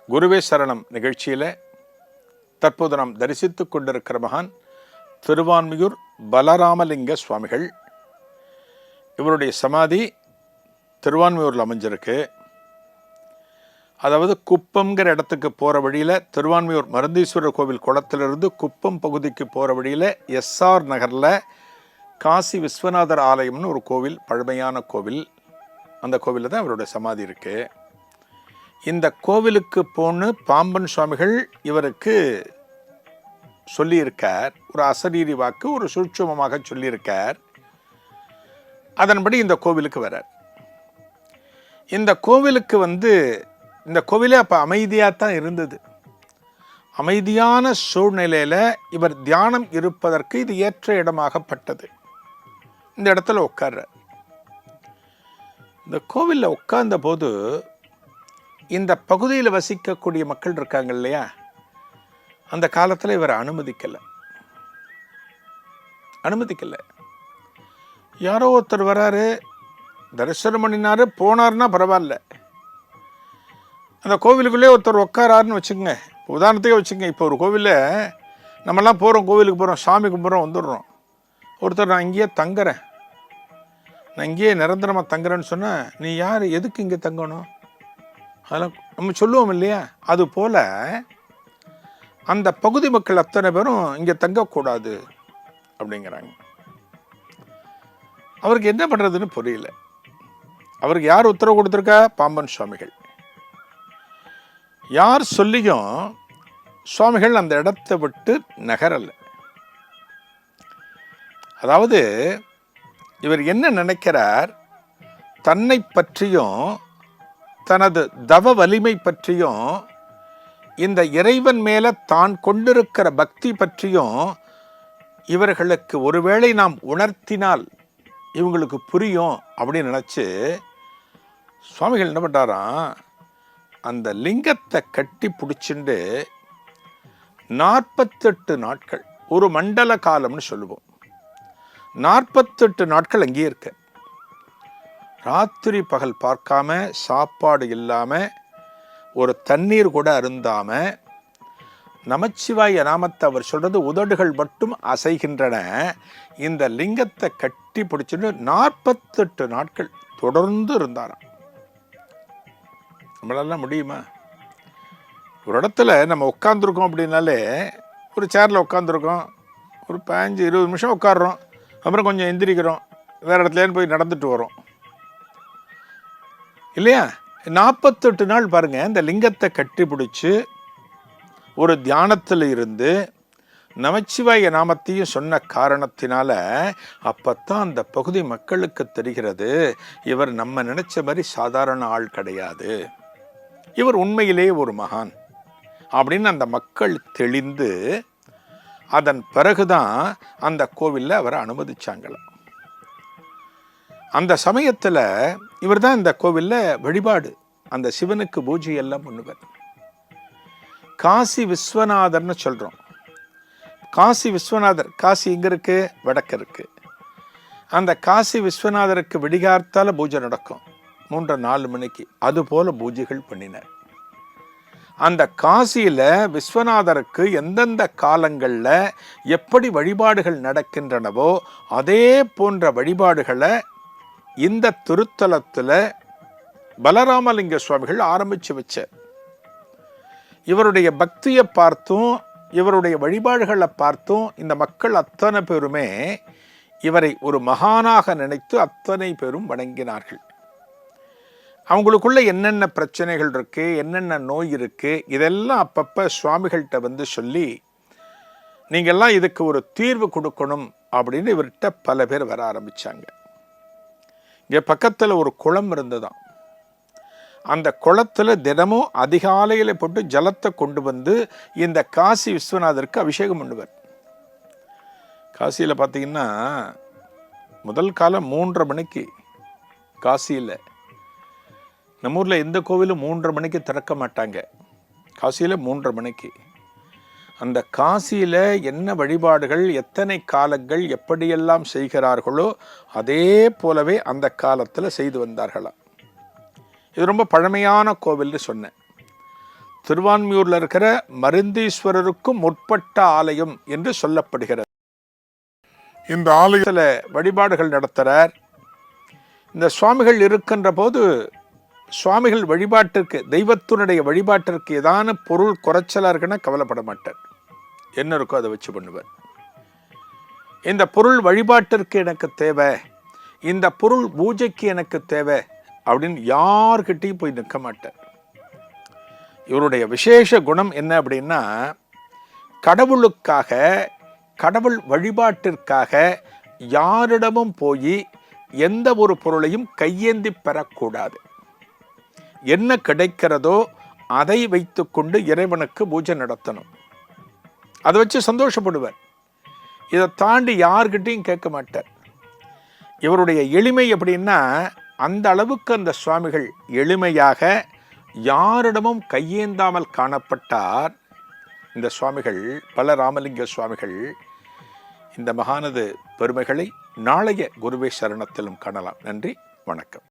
குருவே சரணம் நிகழ்ச்சியில் தற்போது நாம் தரிசித்து கொண்டிருக்கிற மகான் திருவான்மியூர் பலராமலிங்க சுவாமிகள். இவருடைய சமாதி திருவான்மியூரில் அமைஞ்சிருக்கு. அதாவது குப்பம்ங்கிற இடத்துக்கு போகிற வழியில் திருவான்மியூர் மருந்தீஸ்வரர் கோவில் குளத்திலிருந்து குப்பம் பகுதிக்கு போகிற வழியில் எஸ்ஆர் நகரில் காசி விஸ்வநாதர் ஆலயம்னு ஒரு கோவில், பழமையான கோவில். அந்த கோவிலில் தான் இவருடைய சமாதி இருக்குது. இந்த கோவிலுக்கு போன்னு பாம்பன் சுவாமிகள் இவருக்கு சொல்லியிருக்கார். ஒரு அசரீரி வாக்கு, ஒரு சூட்சுமமாக சொல்லியிருக்கார். அதன்படி இந்த கோவிலுக்கு வரார். இந்த கோவிலுக்கு இந்த கோவிலே அப்போ அமைதியாக தான் இருந்தது. அமைதியான சூழ்நிலையில் இவர் தியானம் இருப்பதற்கு இது ஏற்ற இடமாகப்பட்டது. இந்த இடத்துல உட்கார்றார். இந்த கோவிலில் உட்கார்ந்த போது இந்த பகுதியில் வசிக்கக்கூடிய மக்கள் இருக்காங்க இல்லையா, அந்த காலத்தில் இவரை அனுமதிக்கல. யாரோ ஒருத்தர் வராரு, தரிசனம் பண்ணினாரு, போனார்னா பரவாயில்ல. அந்த கோவிலுக்குள்ளே ஒருத்தர் உட்காராருன்னு வச்சுக்கோங்க. உதாரணத்துக்கே வச்சுக்கோங்க, இப்போ ஒரு கோவிலில் நம்மெல்லாம் போகிறோம், கோவிலுக்கு போகிறோம், சாமி கும்பிட்றோம், வந்துடுறோம். ஒருத்தர் நான் இங்கேயே தங்குறேன், நான் இங்கேயே நிரந்தரமாக தங்குறேன்னு சொன்னால், நீ யார், எதுக்கு இங்கே தங்கணும், அதெல்லாம் நம்ம சொல்லுவோம் இல்லையா. அது போல் அந்த பகுதி மக்கள் அத்தனை பேரும் இங்கே தங்கக்கூடாது அப்படிங்கிறாங்க. அவருக்கு என்ன பண்ணுறதுன்னு புரியல. அவருக்கு யார் உத்தரவு கொடுத்துருக்கா? பாம்பன் சுவாமிகள். யார் சொல்லியும் சுவாமிகள் அந்த இடத்தை விட்டு நகரல. அதாவது இவர் என்ன நினைக்கிறார், தன்னை பற்றியும் தனது தவ வலிமை பற்றியும் இந்த இறைவன் மேல தான் கொண்டிருக்கிற பக்தி பற்றியும் இவர்களுக்கு ஒருவேளை நாம் உணர்த்தினால் இவங்களுக்கு புரியும் அப்படின்னு நினைச்சு சுவாமிகள் என்ன பண்றாராம், அந்த லிங்கத்தை கட்டி பிடிச்சிண்டு 48 நாட்கள், ஒரு மண்டல காலம்னு சொல்லுவோம், 48 நாட்கள் அங்கேயே இருக்க. ராத்திரி பகல் பார்க்காம, சாப்பாடு இல்லாம, ஒரு தண்ணீர் கூட அருந்தாம, நமச்சிவாய நாமத்தை அவர் சொல்றது உதடுகள் மட்டும் அசைகின்றன. இந்த லிங்கத்தை கட்டி பிடிச்சிட்டு 48 நாட்கள் தொடர்ந்து இருந்தாராம். நம்மளால முடியுமா? ஒரு இடத்துல நம்ம உட்காந்துருக்கோம் அப்படின்னாலே, ஒரு சேரில் உட்காந்துருக்கோம், ஒரு 15-20 நிமிஷம் உட்காடுறோம், அப்புறம் கொஞ்சம் எந்திரிக்கிறோம், வேறு இடத்துலேன்னு போய் நடந்துட்டு வரோம் இல்லையா. 48 நாள் பாருங்க, இந்த லிங்கத்தை கட்டி பிடிச்சி ஒரு தியானத்தில் இருந்து நமச்சிவாய நாமத்தையும் சொன்ன காரணத்தினால அப்பத்தான் அந்த பகுதி மக்களுக்கு தெரிகிறது, இவர் நம்ம நினைச்ச மாதிரி சாதாரண ஆள் கிடையாது, இவர் உண்மையிலே ஒரு மகான் அப்படின்னு அந்த மக்கள் தெளிந்து அதன் பிறகுதான் அந்த கோவிலில் அவரை அனுமதிச்சாங்களாம். அந்த சமயத்தில் இவர் தான் இந்த கோவிலில் வழிபாடு, அந்த சிவனுக்கு பூஜை எல்லாம் பண்ணுவார். காசி விஸ்வநாதர்னு சொல்கிறோம். காசி விஸ்வநாதர், காசி எங்கே இருக்கு? வடக்கு இருக்கு. அந்த காசி விஸ்வநாதருக்கு விடிகார்த்தால பூஜை நடக்கும் 3-4 மணிக்கு. அதுபோல பூஜைகள் பண்ணினார். அந்த காசியில் விஸ்வநாதருக்கு எந்தெந்த காலங்களில் எப்படி வழிபாடுகள் நடக்கின்றனவோ அதே போன்ற வழிபாடுகளை இந்த திருத்தலத்தில் பலராமலிங்க சுவாமிகள் ஆரம்பித்து வச்சார். இவருடைய பக்தியை பார்த்தும் இவருடைய வழிபாடுகளை பார்த்தும் இந்த மக்கள் அத்தனை பேருமே இவரை ஒரு மகானாக நினைத்து அத்தனை பேரும் வணங்கினார்கள். அவங்களுக்குள்ள என்னென்ன பிரச்சனைகள் இருக்கு, என்னென்ன நோய் இருக்கு, இதெல்லாம் அப்பப்போ சுவாமிகள்கிட்ட சொல்லி நீங்கள்லாம் இதுக்கு ஒரு தீர்வு கொடுக்கணும் அப்படின்னு இவர்கிட்ட பல பேர் வர ஆரம்பிச்சாங்க. இங்கே பக்கத்தில் ஒரு குளம் இருந்ததாம். அந்த குளத்தில் தினமும் அதிகாலையில் போட்டு ஜலத்தை கொண்டு வந்து இந்த காசி விஸ்வநாதருக்கு அபிஷேகம் பண்ணுவார். காசியில் பார்த்தீங்கன்னா முதல் காலம் 3:30 மணிக்கு, காசியில், நம்ம ஊரில் எந்த கோவிலும் 3:30 மணிக்கு திறக்க மாட்டாங்க, காசியில் 3:30 மணிக்கு. அந்த காசியில் என்ன வழிபாடுகள், எத்தனை காலங்கள் எப்படியெல்லாம் செய்கிறார்களோ அதே போலவே அந்த காலத்தில் செய்து வந்தார்களாம். இது ரொம்ப பழமையான கோவில்னு சொன்னேன். திருவான்மியூர்ல இருக்கிற மருந்தீஸ்வரருக்கும் முற்பட்ட ஆலயம் என்று சொல்லப்படுகிறது. இந்த ஆலயத்துல வழிபாடுகள் நடத்துறார். இந்த சுவாமிகள் இருக்கின்ற போது சுவாமிகள் வழிபாட்டிற்கு, தெய்வத்தினுடைய வழிபாட்டிற்கு ஏதான பொருள் குறைச்சலா இருக்குன்னா கவலைப்பட மாட்டார். என்ன இருக்கோ அதை வச்சு பண்ணுவார். இந்த பொருள் வழிபாட்டிற்கு எனக்கு தேவை, இந்த பொருள் பூஜைக்கு எனக்கு தேவை அப்படின்னு யார்கிட்டையும் போய் நிற்க மாட்டார். இவருடைய விசேஷ குணம் என்ன அப்படின்னா, கடவுளுக்காக, கடவுள் வழிபாட்டிற்காக யாரிடமும் போய் எந்த ஒரு பொருளையும் கையேந்தி பெறக்கூடாது. என்ன கிடைக்கிறதோ அதை வைத்துக்கொண்டு இறைவனுக்கு பூஜை நடத்தணும். அதை வச்சு சந்தோஷப்படுவார். இதை தாண்டி யார்கிட்டையும் கேட்க மாட்டார். இவருடைய எளிமை எப்படின்னா, அந்த அளவுக்கு அந்த சுவாமிகள் எளிமையாக யாரிடமும் கையேந்தாமல் காணப்பட்டார். இந்த சுவாமிகள், பல ராமலிங்க சுவாமிகள், இந்த மகானது பெருமைகளை நாளைய குருவே சரணத்திலும் காணலாம். நன்றி, வணக்கம்.